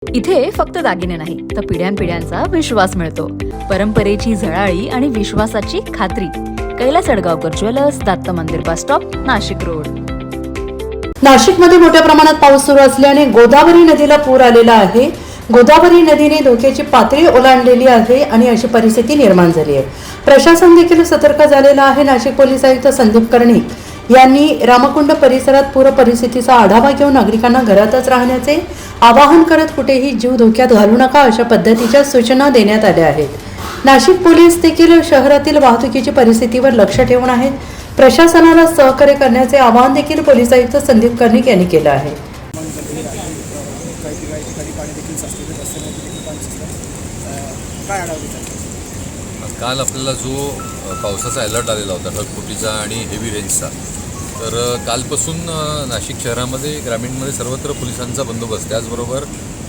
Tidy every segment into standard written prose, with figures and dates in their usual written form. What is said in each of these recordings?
इथे फक्त दागिने नाही तर पिढ्यानपिढ्यांचा विश्वास मिळतो. परंपरेची झळाळी आणि विश्वासाची खात्री. कैलास अडगावकर ज्वेलर्स, दत्त मंदिर बस स्टॉप, नाशिक रोड. नाशिकमध्ये मोठ्या प्रमाणात पाऊस सुरू असल्याने गोदावरी नदीला पूर आलेला आहे. गोदावरी नदीने धोक्याची पातळी ओलांडलेली आहे आणि अशी परिस्थिती निर्माण झाली आहे. प्रशासन देखील सतर्क झालेला आहे. नाशिक पोलीस आयुक्त संदीप कर्णिक यांनी रामकुंड परिसरात पूर परिस्थितीचा आढावा घेऊन नागरिकांना घरातच राहण्याचे आवाहन करत कुठेही जीव धोक्यात घालू नका अशा पद्धतीच्या सूचना देण्यात आल्या आहेत. नाशिक पोलीस देखील शहरातील वाहतुकीची परिस्थितीवर लक्ष ठेवून आहेत. प्रशासनाला सहकार्य करण्याचे आवाहन देखील पोलीस आयुक्त संदीप कर्णिक यांनी केलं आहे. काल आपल्याला जो पावसाचा अलर्ट आलेला होता ढगफुटीचा आणि हेवी रेंजचा, तर कालपासून नाशिक शहरामध्ये ग्रामीणमध्ये सर्वत्र पोलिसांचा बंदोबस्त, त्याचबरोबर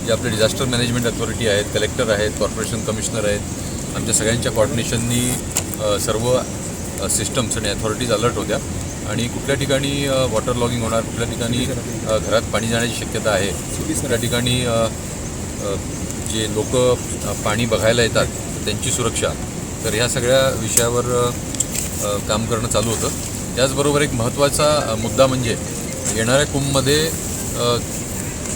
जे आपले डिझास्टर मॅनेजमेंट अथॉरिटी आहेत, कलेक्टर आहेत, कॉर्पोरेशन कमिशनर आहेत, आमच्या सगळ्यांच्या कोऑर्डिनेशननी सर्व सिस्टम्स आणि अथॉरिटीज अलर्ट होत्या. आणि कुठल्या ठिकाणी वॉटर लॉगिंग होणार, कुठल्या ठिकाणी घरात पाणी जाण्याची शक्यता आहे, कुठल्या ठिकाणी जे लोक पाणी बघायला येतात त्यांची सुरक्षा, तर ह्या सगळ्या विषयावर काम करणं चालू होतं. त्याचबरोबर एक महत्त्वाचा मुद्दा म्हणजे येणाऱ्या कुंभमध्ये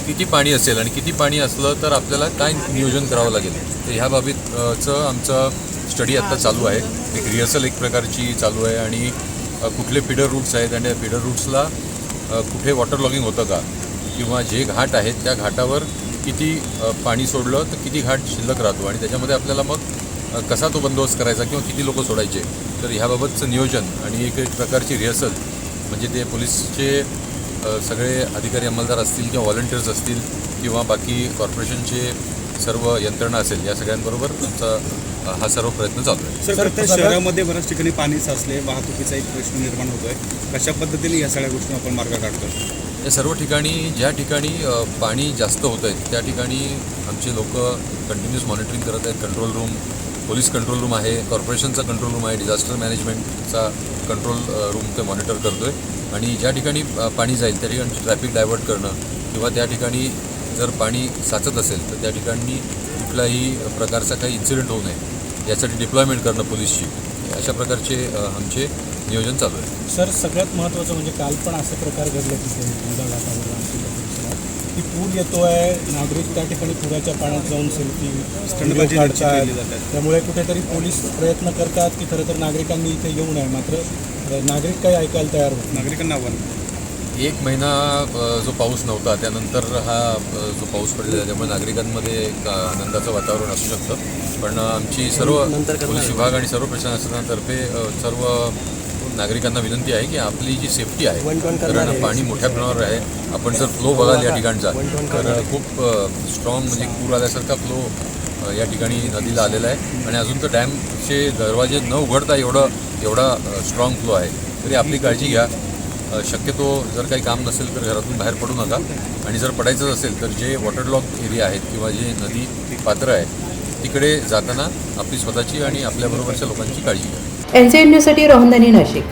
किती पाणी असेल आणि किती पाणी असलं तर आपल्याला काय नियोजन करावं लागेल, तर ह्या बाबतीचं आमचं स्टडी आत्ता चालू आहे. एक रिहर्सल एक प्रकारची चालू आहे आणि कुठले फीडर रूट्स आहेत आणि त्या फीडर रूट्सला कुठे वॉटर लॉगिंग होतं का, किंवा जे घाट आहेत त्या घाटावर किती पाणी सोडलं तर किती घाट शिल्लक राहतो आणि त्याच्यामध्ये आपल्याला मग कसा तो बंदोबस्त करायचा किंवा किती लोक सोडायचे, तर ह्याबाबतचं नियोजन आणि एक प्रकारची रिहर्सल म्हणजे ते पोलीसचे सगळे अधिकारी अंमलदार असतील किंवा व्हॉलंटियर्स असतील किंवा बाकी कॉर्पोरेशनचे सर्व यंत्रणा असेल, या सगळ्यांबरोबर आमचा हा सर्व प्रयत्न चालू आहे. सर, प्रत्येक शहरामध्ये बऱ्याच ठिकाणी पाणी साचले, वाहतुकीचा एक प्रश्न निर्माण होतोय. कशा पद्धतीने या सगळ्या गोष्टी आपण मार्ग काढतो? या सर्व ठिकाणी ज्या ठिकाणी पाणी जास्त होतं आहे त्या ठिकाणी आमचे लोक कंटिन्यूस मॉनिटरिंग करत आहेत. Control room, police control room आहे, कॉर्पोरेशनचा कंट्रोल रूम आहे, डिझास्टर मॅनेजमेंटचा कंट्रोल रूम ते मॉनिटर करतो आहे. आणि ज्या ठिकाणी पाणी जाईल त्या ठिकाणी ट्रॅफिक डायव्हर्ट करणं किंवा त्या ठिकाणी जर पाणी साचत असेल तर त्या ठिकाणी कुठल्याही प्रकारचा काही इन्सिडेंट होऊ नये यासाठी डिप्लॉयमेंट करणं पोलीसची, अशा प्रकारचे आमचे नियोजन चालू आहे. सर, सगळ्यात महत्त्वाचं म्हणजे काल पण असं प्रकार घडलं की पूर येतो आहे, नागरिक त्या ठिकाणी पुराच्या पाण्यात जाऊन सेल्फी काढतात. त्यामुळे कुठेतरी पोलीस प्रयत्न करतात की खरं तर नागरिकांनी इथे येऊ नये, मात्र नागरिक काही ऐकायला तयार होत. नागरिकांना आव्हान, एक महिना जो पाऊस नव्हता त्यानंतर हा जो पाऊस पडलेला त्यामुळे नागरिकांमध्ये एक आनंदाचं वातावरण असू शकतं. पण आमची सर्व पोलीस विभाग आणि सर्व प्रशासनातर्फे सर्व नागरिकांना विनंती आहे की आपली जी सेफ्टी आहे, कारण पाणी मोठ्या प्रमाणावर आहे. आपण जर फ्लो बघाल या ठिकाणचा तर खूप स्ट्रॉंग म्हणजे पूर आल्यासारखा फ्लो या ठिकाणी नदीला आलेला आहे आणि अजून तर डॅमचे दरवाजे न उघडता एवढा स्ट्रॉंग फ्लो आहे. तरी आपली काळजी घ्या. शक्यतो जर काही काम नसेल तर घरातून बाहेर पडू नका आणि जर पडायचं असेल तर जे वॉटर लॉक एरिया आहेत किंवा जे नदी पात्र आहे तिकडे जाताना आपली स्वतःची आणि आपल्याबरोबरच्या लोकांची काळजी घ्या. NCN न्यूजसाठी रोहन दानी, नाशिक.